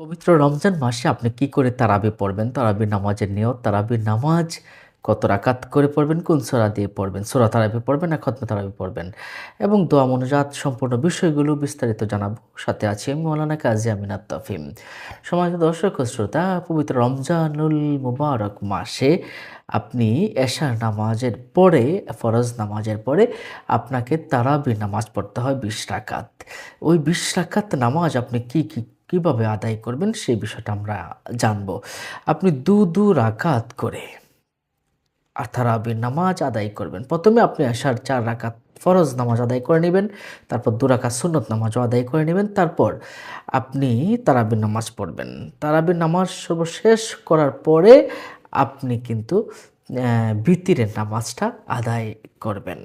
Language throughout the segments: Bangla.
পবিত্র রমজান মাসে আপনি কি করে তারাবি পড়বেন? তারাবির নামাজের নিয়ত, তারাবির নামাজ কত রাকাত করে পড়বেন, কোন সূরা দিয়ে পড়বেন, সূরা তারাবি পড়বেন না খতমে তারাবি পড়বেন এবং দোয়া মোনাজাত সম্পূর্ণ বিষয়গুলো বিস্তারিত জানাবো। সাথে আছি আমি মাওলানা কাজী আমিনাত তাফিম। সম্মানিত দর্শক ও শ্রোতা, পবিত্র রমজানুল মুবারক মাসে আপনি এশার নামাজের পরে, ফরজ নামাজের পরে আপনাকে তারাবির নামাজ পড়তে হয় ২০ রাকাত। ওই ২০ রাকাত নামাজ আপনি কিভাবে আদায় করবেন সেই বিষয়টা আমরা জানব। আপনি দু রাকাত করে তারাবির নামাজ আদায় করবেন। প্রথমে আপনি এশার ৪ রাকাত ফরজ নামাজ আদায় করে নেবেন, তারপর ২ রাকাত সুন্নত নামাজও আদায় করে নেবেন, তারপর আপনি তারাবির নামাজ পড়বেন। তারাবির নামাজ সর্বশেষ করার পরে আপনি কিন্তু বিতিরের নামাজটা আদায় করবেন।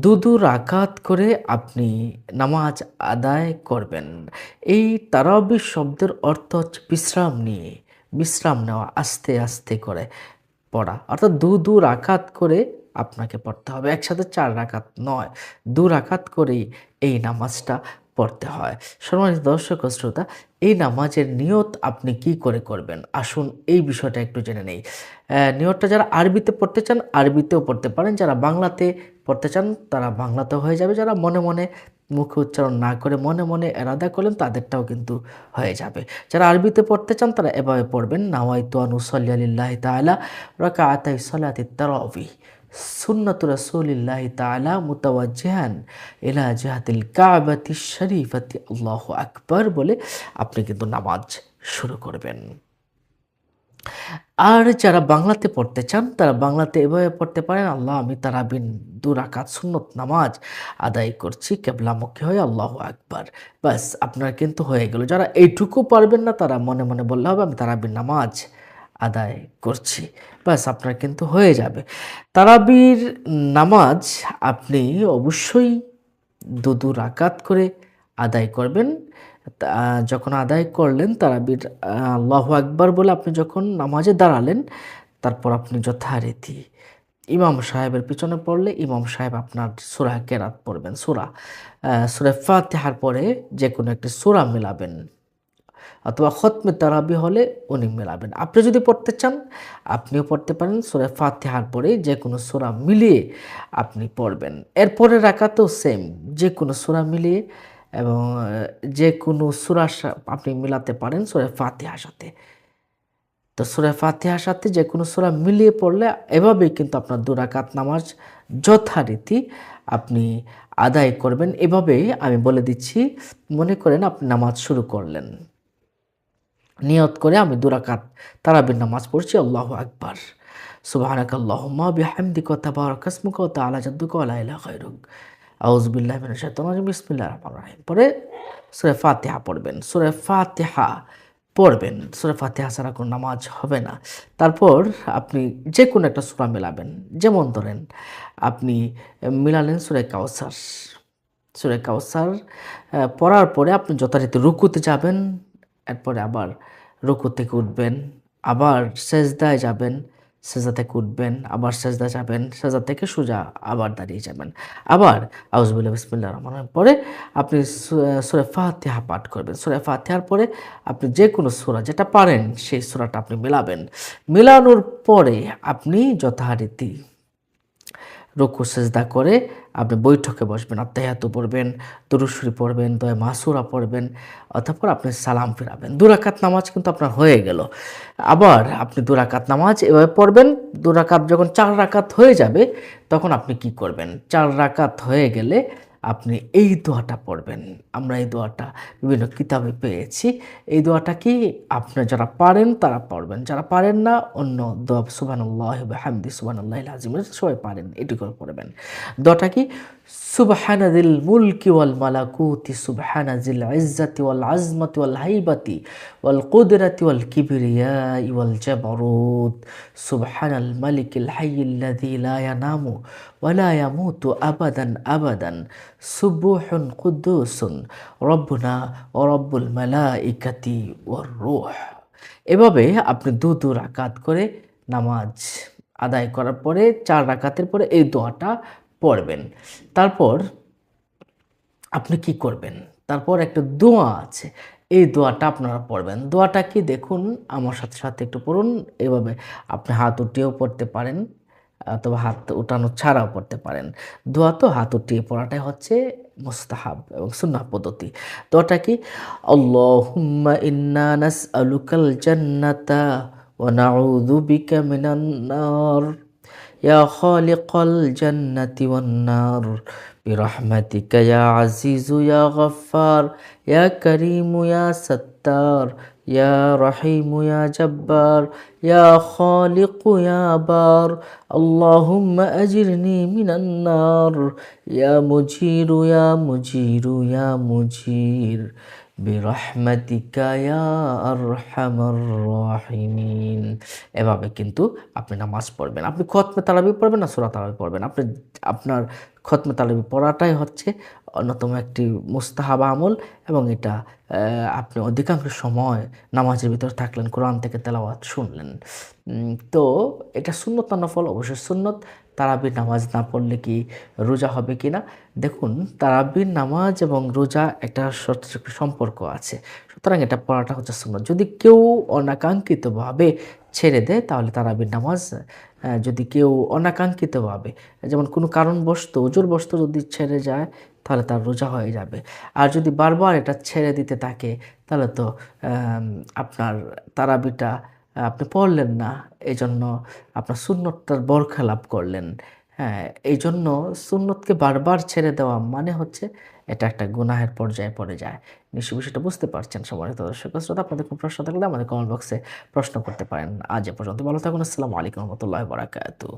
দু রাকাত করে আপনি নামাজ আদায় করবেন। এই তারাবি শব্দের অর্থ হচ্ছে বিশ্রাম নেওয়া, আস্তে আস্তে করে পড়া। অর্থাৎ দু রাকাত করে আপনাকে পড়তে হবে, একসাথে ৪ রাকাত নয়। ২ রাকাত করেই এই নামাজটা পড়তে হয়। সম্মানিত দর্শক ও শ্রোতা, এই নামাজের নিয়ত আপনি কি করে করবেন, আসুন এই বিষয়টা একটু জেনে নেই। নিয়তটা যারা আরবিতে পড়তে চান আরবিতেও পড়তে পারেন, যারা বাংলাতে পড়তে চান তারা বাংলাতেও হয়ে যাবে, যারা মনে মনে মুখে উচ্চারণ না করে মনে মনে এরাদা করলেন তাদেরটাও কিন্তু হয়ে যাবে। যারা আরবিতে পড়তে চান তারা এভাবে পড়বেন: নাওয়াইতু আন উসাল্লিয়া লিল্লাহি তাআলা রাকাআতাই সালাতিত তারাবি সুন্নাতু রাসূলিল্লাহি তাআলা মুতাওয়াজ্জিহান ইলা জিহাতিল কাবাতিশ শরীফাতি আল্লাহু আকবার বলে আপনি কিন্তু নামাজ শুরু করবেন। আর যারা বাংলাতে পড়তে চান তারা বাংলাতে এভাবে পড়তে পারেন: আল্লাহ, আমি তারাবির ২ রাকাত সুন্নত নামাজ আদায় করছি, কেবলামুখী হয়ে আল্লাহু আকবার। ব্যাস, আপনার কিন্তু হয়ে গেল। যারা এইটুকু পারবেন না তারা মনে মনে বললে হবে আমি তারাবির নামাজ আদায় করছি, ব্যাস আপনার কিন্তু হয়ে যাবে। তারাবির নামাজ আপনি অবশ্যই দু রাকাত করে আদায় করবেন। যখন আদায় করলেন তারাবির আল্লাহু আকবার বলে আপনি যখন নামাজে দাঁড়ালেন, তারপর আপনি যথারীতি ইমাম সাহেবের পিছনে পড়লে ইমাম সাহেব আপনার সূরা কেরাত পড়বেন। সূরা ফাতিহার পরে যে কোনো একটি সূরা মেলাবেন, অথবা খতমে তারাবি হলে উনি মেলাবেন। আপনি যদি পড়তে চান আপনিও পড়তে পারেন, সূরা ফাতিহার পরে যে কোনো সূরা মিলিয়ে আপনি পড়বেন। এরপরে রাকাতেও সেম, যে কোনো সূরা মিলিয়ে এবং যে কোনো সূরা আপনি মিলাতে পারেন সূরা ফাতিহার সাথে। তো সূরা ফাতিহার সাথে যে কোনো সূরা মিলিয়ে পড়লে এভাবেই কিন্তু আপনার ২ রাকাত নামাজ যথারীতি আপনি আদায় করবেন। এভাবেই আমি বলে দিচ্ছি, মনে করেন আপনি নামাজ শুরু করলেন, নিয়ত করে আমি ২ রাকাত তারাবির নামাজ পড়ছি, আল্লাহু আকবার, সুবহানাকাল্লাহুম্মা বিহামদিকা ওয়া তাবারাকা ইসমুকা ওয়া তাআলা জাদ্দুকা ওয়া লা ইলাহা গায়রুক, আউযু বিল্লাহি মিনাশ শাইতানির রাজিম, বিসমিল্লাহির রহমানির রহিম। পরে সূরা ফাতিহা পড়বেন। সূরা ফাতিহা পড়বেন, সূরা ফাতিহা ছাড়া কোনো নামাজ হবে না। তারপর আপনি যে কোনো একটা সূরা মেলাবেন। যেমন ধরেন আপনি মিলালেন সূরা কাউসার। সূরা কাউসার পড়ার পরে আপনি যথারীতি রুকুতে যাবেন, এরপরে আবার রুকু থেকে উঠবেন, আবার সেজদায় যাবেন, সেজদা থেকে উঠবেন, আবার সেজদা যাবেন, সেজদা থেকে সোজা আবার দাঁড়িয়ে যাবেন, আবার আউযুবিল্লাহি বিসমিল্লাহির রহমানির রহিম পরে আপনি সূরা ফাতিহা পাঠ করবেন। সূরা ফাতিহার পরে আপনি যে কোনো সূরা যেটা পারেন সেই সূরাটা আপনি মেলাবেন। মেলানোর পরে আপনি যথারীতি রুকু সেজদা করে আপনি বৈঠকে বসবেন, আত্তাহিয়াতু পড়বেন, দুরূদ শরীফ পড়বেন, দোয়া মাসুরা পড়বেন, অতঃপর আপনি সালাম ফিরাবেন। ২ রাকাত নামাজ কিন্তু আপনার হয়ে গেল। আবার আপনি ২ রাকাত নামাজ এভাবে পড়বেন। ২ রাকাত যখন ৪ রাকাত হয়ে যাবে তখন আপনি কি করবেন? ৪ রাকাত হয়ে গেলে আপনি এই দোয়াটা পড়বেন। আমরা এই দোয়াটা বিভিন্ন কিতাবে পেয়েছি। এই দোয়াটা কি আপনারা যারা পারেন তারা পড়বেন, যারা পারেন না অন্য দোয়া সুবহানাল্লাহি ওয়া বিহামদিহি সুবহানাল্লাহিল আযীম সবাই পারেন এটুকু পড়বেন। দোয়াটা কি? সুবহানাযিল মুলকি ওয়াল মালাকুতি সুবহানাযিল ইজ্জাতি ওয়াল আজমাতি ওয়াল হাইবাতি ওয়াল কুদরাতি ওয়াল কিবরিয়াই ওয়াল জাবারুত সুবহানাল মালিকিল হাইয়্যিল্লাযী লা ইয়ানামু ওয়া লা ইয়ামুতু আবাদান আবাদান সুবহুন কুদ্দুসুন রব্বুনা ওয়া রব্বুল মালাইকাতি ওয়ার রূহ। এভাবে আপনি দু রাকাত করে নামাজ আদায় করার পরে ৪ রাকাতের পরে এই দোয়াটা পড়বেন। তারপর আপনি কি করবেন? তারপর একটা দোয়া আছে। এই দোয়াটা আপনারা পড়বেন। দোয়াটা কি দেখুন, আমার সাথে, সাথে একটু পড়ুন। এভাবে আপনি হাত উঠিয়েও পড়তে পারেন অথবা হাত উঠানো ছাড়াও পড়তে পারেন। দোয়া তো হাত উঠিয়ে পড়াটাই হচ্ছে মুস্তাহাব এবং সুন্নাহ পদ্ধতি। দোয়াটা কি? আল্লাহুম্মা ইন্না নাসআলুকাল জান্নাতা ওয়া নাউযু বিকা মিনান নার। ইয়া খালিকাল জান্নাতি ওয়ান নার বিরহমাতিকা ইয়া আজিজু ইয়া গফফার ইয়া কারীমু ইয়া সাত্তার ইয়া রহিমু ইয়া জব্বার ইয়া খালিকু ইয়া বার আল্লাহুম্মা আজিরনি মিনান নার ইয়া মুজিরু ইয়া মুজিরু ইয়া মুজির বিরহমাতিকা ইয়া আরহামার রাহিমিন। এভাবে কিন্তু আপনি নামাজ পড়বেন। আপনি খতমে তারাবি পড়বেন না সূরা তারাবি পড়বেন। আপনার খতমে তারাবি পড়াটাই হচ্ছে অন্যতম একটি মুস্তাহাব আমল এবং এটা আপনি অধিকাংশ সময় নামাজের ভিতরে থাকলেন, কোরআন থেকে তেলাওয়াত শুনলেন। তো এটা সুন্নত না নফল? অবশ্যই সুন্নত। তারাবির নামাজ না পড়লে কি রোজা হবে কি না? দেখুন, তারাবির নামাজ এবং রোজা একটা সম্পর্ক আছে। সুতরাং এটা পড়াটা হচ্ছে সুন্নত। যদি কেউ অনাকাঙ্ক্ষিতভাবে ছেড়ে দেয় তাহলে তারাবির নামাজ, যদি কেউ অনাকাঙ্ক্ষিতভাবে, যেমন কোনো কারণবশত ওজোরবশত যদি ছেড়ে যায় তাহলে তার রোজা হয়ে যাবে। আর যদি বারবার এটা ছেড়ে দিতে থাকে তাহলে তো আপনার তারাবিটা আপনি পড়লেন না। এজন্য আপনার সুন্নতটার বরখেলাপ করলেন। হ্যাঁ, এইজন্য সুন্নতকে বারবার ছেড়ে দেওয়া মানে হচ্ছে এটা একটা গুনাহের পর্যায়ে পড়ে যায়। নিশ্চয়ই বিষয়টা বুঝতে পারছেন সম্মানিত দর্শক শ্রোতা। আপনাদের কোনো প্রশ্ন থাকলে আমাদের কমেন্ট বক্সে প্রশ্ন করতে পারেন। আজ এ পর্যন্ত ভালো থাকুন। আসসালামু আলাইকুম ওয়া রাহমাতুল্লাহি ওয়া বারাকাতুহু।